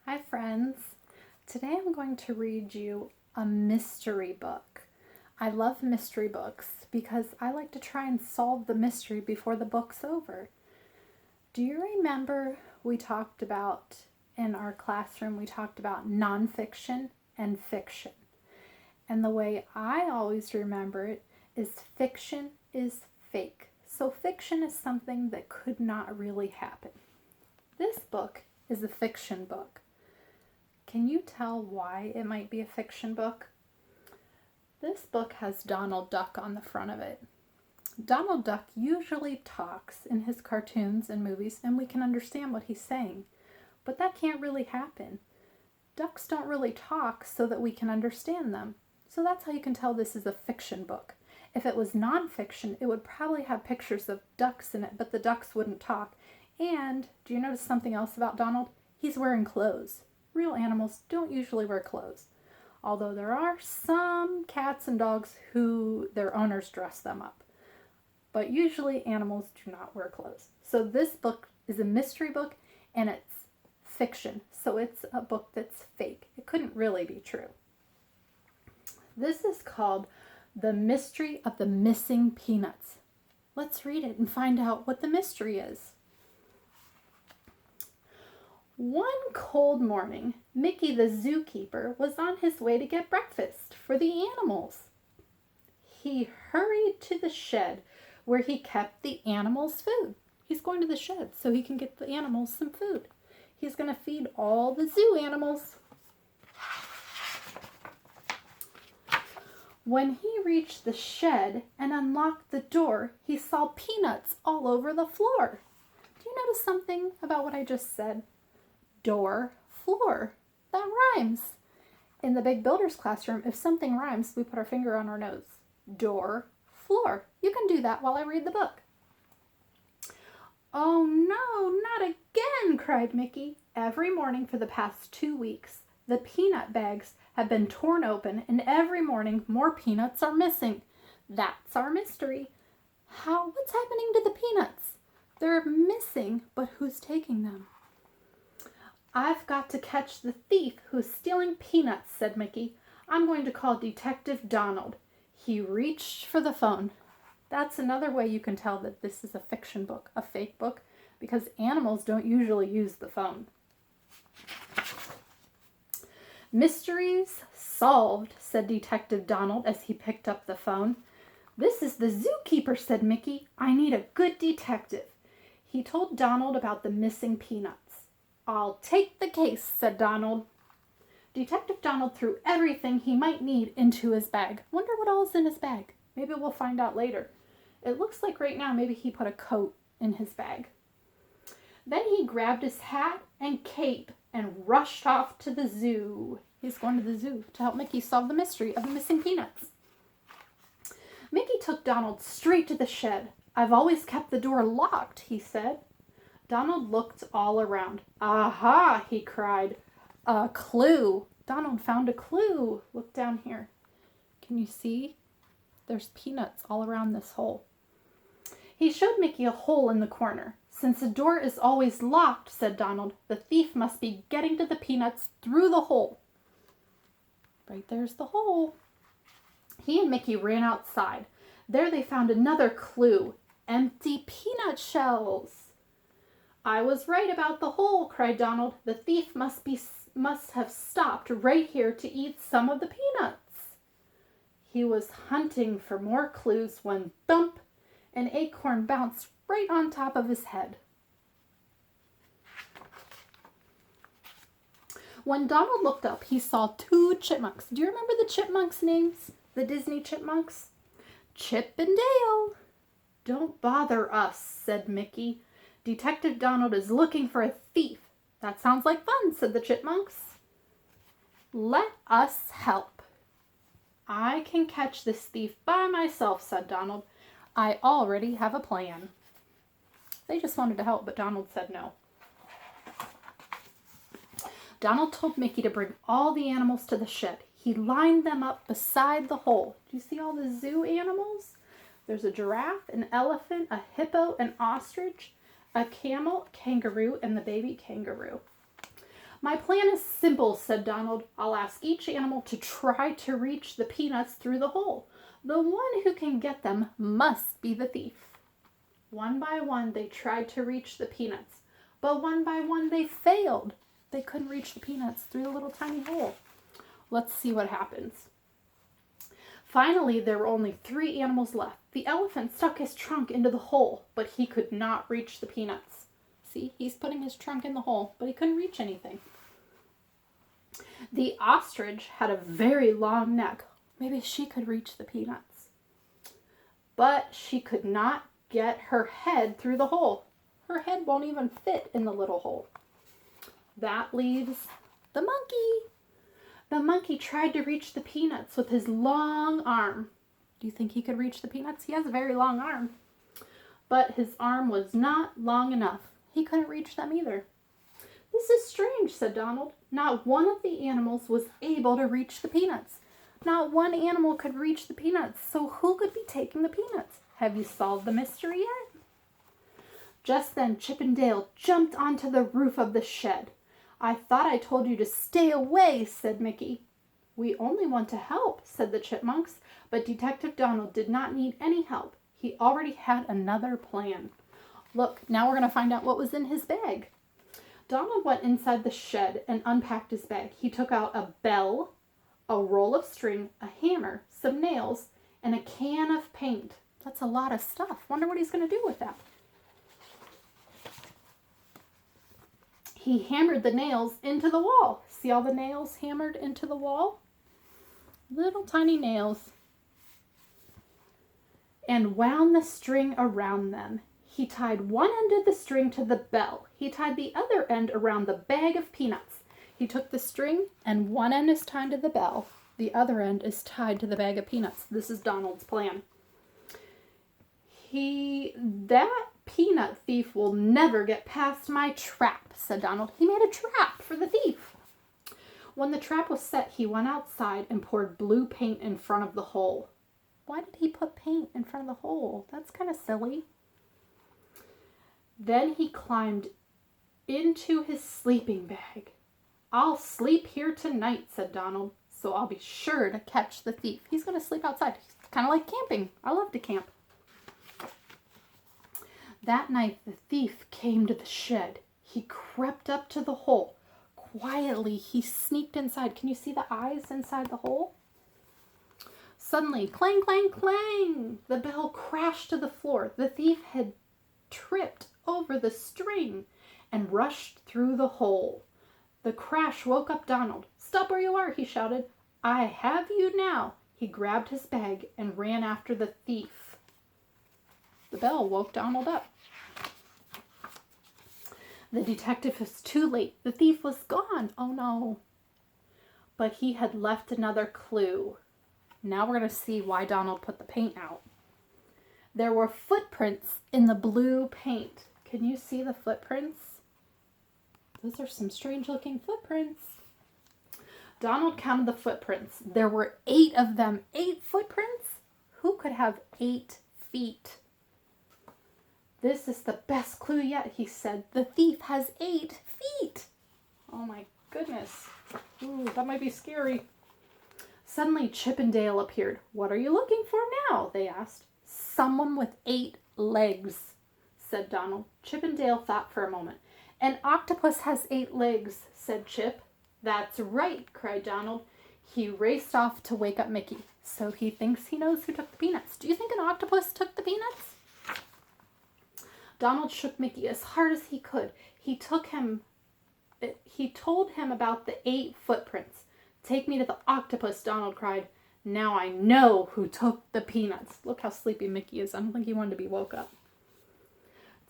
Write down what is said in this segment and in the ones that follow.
Hi friends. Today I'm going to read you a mystery book. I love mystery books because I like to try and solve the mystery before the book's over. Do you remember we talked about in our classroom, we talked about nonfiction and fiction. And the way I always remember it is fiction is fake. So fiction is something that could not really happen. This book is a fiction book. Can you tell why it might be a fiction book? This book has Donald Duck on the front of it. Donald Duck usually talks in his cartoons and movies, and we can understand what he's saying. But that can't really happen. Ducks don't really talk so that we can understand them. So that's how you can tell this is a fiction book. If it was nonfiction, it would probably have pictures of ducks in it, but the ducks wouldn't talk. And do you notice something else about Donald? He's wearing clothes. Real animals don't usually wear clothes, although there are some cats and dogs who their owners dress them up. But usually animals do not wear clothes. So this book is a mystery book and it's fiction. So it's a book that's fake. It couldn't really be true. This is called The Mystery of the Missing Peanuts. Let's read it and find out what the mystery is. One cold morning, Mickey the zookeeper was on his way to get breakfast for the animals. He hurried to the shed where he kept the animals' food. He's going to the shed so he can get the animals some food. He's going to feed all the zoo animals. When he reached the shed and unlocked the door, he saw peanuts all over the floor. Do you notice something about what I just said? Door, floor. That rhymes. In the Big Builders classroom, if something rhymes, we put our finger on our nose. Door, floor. You can do that while I read the book. Oh no, not again, cried Mickey. Every morning for the past 2 weeks, the peanut bags have been torn open, and every morning more peanuts are missing. That's our mystery. What's happening to the peanuts? They're missing, but who's taking them? I've got to catch the thief who's stealing peanuts, said Mickey. I'm going to call Detective Donald. He reached for the phone. That's another way you can tell that this is a fiction book, a fake book, because animals don't usually use the phone. Mysteries solved, said Detective Donald as he picked up the phone. This is the zookeeper, said Mickey. I need a good detective. He told Donald about the missing peanuts. I'll take the case, said Donald. Detective Donald threw everything he might need into his bag. Wonder what all is in his bag. Maybe we'll find out later. It looks like right now maybe he put a coat in his bag. Then he grabbed his hat and cape and rushed off to the zoo. He's going to the zoo to help Mickey solve the mystery of the missing peanuts. Mickey took Donald straight to the shed. I've always kept the door locked, he said. Donald looked all around. Aha, he cried. A clue. Donald found a clue. Look down here. Can you see? There's peanuts all around this hole. He showed Mickey a hole in the corner. Since the door is always locked, said Donald, the thief must be getting to the peanuts through the hole. Right there's the hole. He and Mickey ran outside. There they found another clue. Empty peanut shells. I was right about the hole, cried Donald. The thief must have stopped right here to eat some of the peanuts. He was hunting for more clues when thump, an acorn bounced right on top of his head. When Donald looked up, he saw 2 chipmunks. Do you remember the chipmunks' names? The Disney chipmunks? Chip and Dale. Don't bother us, said Mickey. Detective Donald is looking for a thief. That sounds like fun, said the chipmunks. Let us help. I can catch this thief by myself, said Donald. I already have a plan. They just wanted to help, but Donald said no. Donald told Mickey to bring all the animals to the shed. He lined them up beside the hole. Do you see all the zoo animals? There's a giraffe, an elephant, a hippo, an ostrich, a camel, kangaroo, and the baby kangaroo. My plan is simple, said Donald. I'll ask each animal to try to reach the peanuts through the hole. The one who can get them must be the thief. One by one, they tried to reach the peanuts, but one by one, they failed. They couldn't reach the peanuts through the little tiny hole. Let's see what happens. Finally, there were only 3 animals left. The elephant stuck his trunk into the hole, but he could not reach the peanuts. See, he's putting his trunk in the hole, but he couldn't reach anything. The ostrich had a very long neck. Maybe she could reach the peanuts. But she could not get her head through the hole. Her head won't even fit in the little hole. That leaves the monkey. The monkey tried to reach the peanuts with his long arm. Do you think he could reach the peanuts? He has a very long arm. But his arm was not long enough. He couldn't reach them either. This is strange, said Donald. Not one of the animals was able to reach the peanuts. Not one animal could reach the peanuts, so who could be taking the peanuts? Have you solved the mystery yet? Just then Chip and Dale jumped onto the roof of the shed. I thought I told you to stay away, said Mickey. We only want to help, said the chipmunks, but Detective Donald did not need any help. He already had another plan. Look, now we're going to find out what was in his bag. Donald went inside the shed and unpacked his bag. He took out a bell, a roll of string, a hammer, some nails, and a can of paint. That's a lot of stuff. Wonder what he's going to do with that. He hammered the nails into the wall. See all the nails hammered into the wall? Little tiny nails. And wound the string around them. He tied one end of the string to the bell. He tied the other end around the bag of peanuts. He took the string and one end is tied to the bell. The other end is tied to the bag of peanuts. This is Donald's plan. That peanut thief will never get past my trap, said Donald. He made a trap for the thief. When the trap was set, he went outside and poured blue paint in front of the hole. Why did he put paint in front of the hole? That's kind of silly. Then he climbed into his sleeping bag. I'll sleep here tonight, said Donald, so I'll be sure to catch the thief. He's going to sleep outside. It's kind of like camping. I love to camp. That night, the thief came to the shed. He crept up to the hole. Quietly, he sneaked inside. Can you see the eyes inside the hole? Suddenly, clang, clang, clang! The bell crashed to the floor. The thief had tripped over the string and rushed through the hole. The crash woke up Donald. Stop where you are, he shouted. I have you now. He grabbed his bag and ran after the thief. The bell woke Donald up. The detective was too late. The thief was gone. Oh no. But he had left another clue. Now we're going to see why Donald put the paint out. There were footprints in the blue paint. Can you see the footprints? Those are some strange looking footprints. Donald counted the footprints. There were 8 of them. 8 footprints? Who could have 8 feet? This is the best clue yet, he said. The thief has 8 feet. Oh my goodness. Ooh, that might be scary. Suddenly, Chip and Dale appeared. What are you looking for now? They asked. Someone with 8 legs, said Donald. Chip and Dale thought for a moment. An octopus has 8 legs, said Chip. That's right, cried Donald. He raced off to wake up Mickey. So he thinks he knows who took the peanuts. Do you think an octopus took the peanuts? Donald shook Mickey as hard as he could. He told him about the 8 footprints. Take me to the octopus, Donald cried. Now I know who took the peanuts. Look how sleepy Mickey is. I don't think he wanted to be woke up.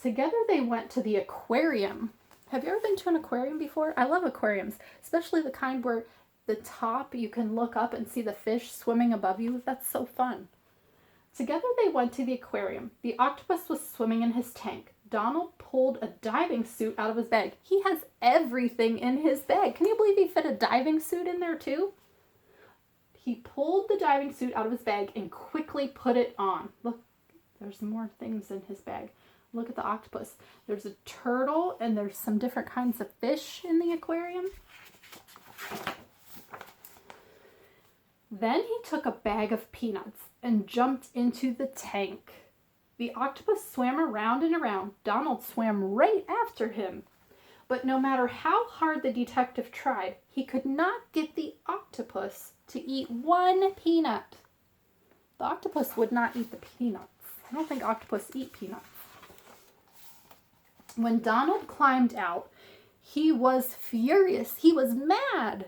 Together they went to the aquarium. Have you ever been to an aquarium before? I love aquariums, especially the kind where the top you can look up and see the fish swimming above you. That's so fun. Together they went to the aquarium. The octopus was swimming in his tank. Donald pulled a diving suit out of his bag. He has everything in his bag. Can you believe he fit a diving suit in there too? He pulled the diving suit out of his bag and quickly put it on. Look, there's more things in his bag. Look at the octopus. There's a turtle and there's some different kinds of fish in the aquarium. Then he took a bag of peanuts and jumped into the tank. The octopus swam around and around. Donald swam right after him. But no matter how hard the detective tried, he could not get the octopus to eat one peanut. The octopus would not eat the peanuts. I don't think octopus eat peanuts. When Donald climbed out, he was furious. He was mad.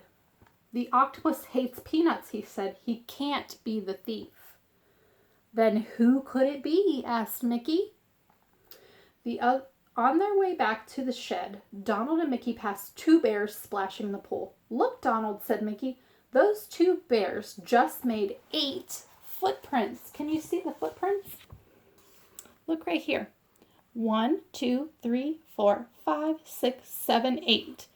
The octopus hates peanuts, he said. He can't be the thief. Then who could it be? Asked Mickey. On their way back to the shed, Donald and Mickey passed two bears splashing the pool. Look, Donald, said Mickey. Those two bears just made 8 footprints. Can you see the footprints? Look right here. 1, 2, 3, 4, 5, 6, 7, 8.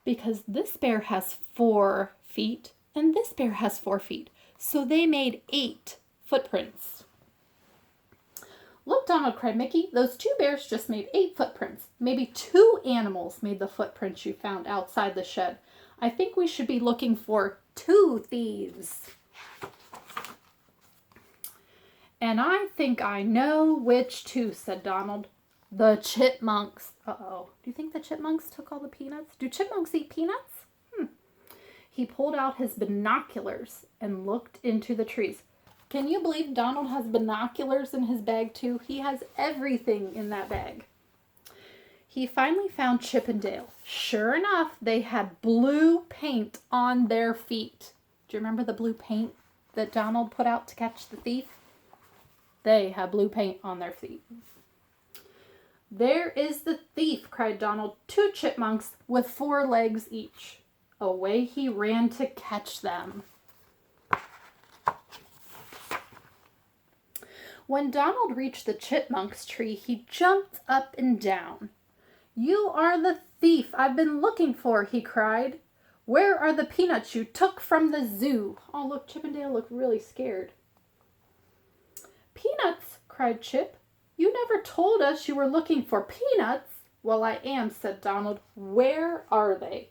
Because this bear has 4 feet and this bear has 4 feet. So they made 8 footprints. Look, Donald, cried Mickey. Those two bears just made 8 footprints. Maybe 2 animals made the footprints you found outside the shed. I think we should be looking for 2 thieves. And I think I know which 2, said Donald. The chipmunks. Uh-oh. Do you think the chipmunks took all the peanuts? Do chipmunks eat peanuts? He pulled out his binoculars and looked into the trees. Can you believe Donald has binoculars in his bag too? He has everything in that bag. He finally found Chip and Dale. Sure enough, they had blue paint on their feet. Do you remember the blue paint that Donald put out to catch the thief? They had blue paint on their feet. There is the thief, cried Donald. 2 chipmunks with 4 legs each. Away he ran to catch them. When Donald reached the chipmunk's tree, he jumped up and down. You are the thief I've been looking for, he cried. Where are the peanuts you took from the zoo? Oh, look, Chip and Dale look really scared. Peanuts, cried Chip. You never told us you were looking for peanuts. Well, I am, said Donald. Where are they?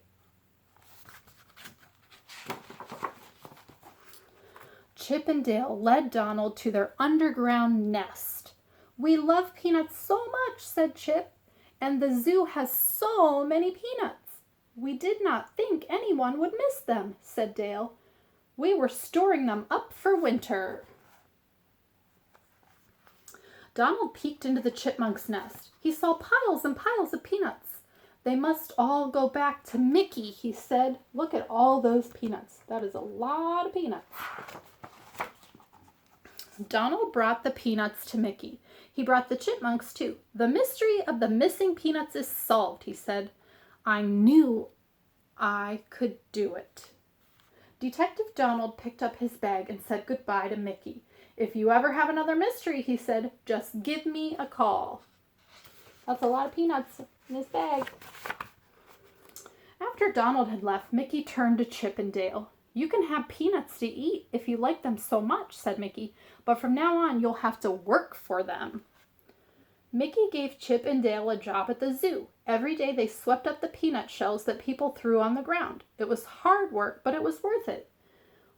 Chip and Dale led Donald to their underground nest. We love peanuts so much, said Chip, and the zoo has so many peanuts. We did not think anyone would miss them, said Dale. We were storing them up for winter. Donald peeked into the chipmunk's nest. He saw piles and piles of peanuts. They must all go back to Mickey, he said. Look at all those peanuts. That is a lot of peanuts. Donald brought the peanuts to Mickey. He brought the chipmunks too. The mystery of the missing peanuts is solved, he said. I knew I could do it. Detective Donald picked up his bag and said goodbye to Mickey. If you ever have another mystery, he said, just give me a call. That's a lot of peanuts in his bag. After Donald had left, Mickey turned to Chip and Dale. You can have peanuts to eat if you like them so much, said Mickey, but from now on you'll have to work for them. Mickey gave Chip and Dale a job at the zoo. Every day they swept up the peanut shells that people threw on the ground. It was hard work, but it was worth it.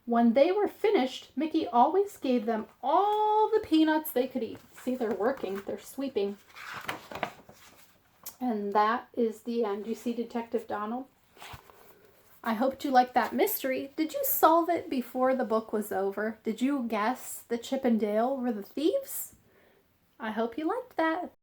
When they were finished, Mickey always gave them all the peanuts they could eat. See, they're working. They're sweeping. And that is the end. You see Detective Donald? I hoped you liked that mystery. Did you solve it before the book was over? Did you guess that Chip and Dale were the thieves? I hope you liked that.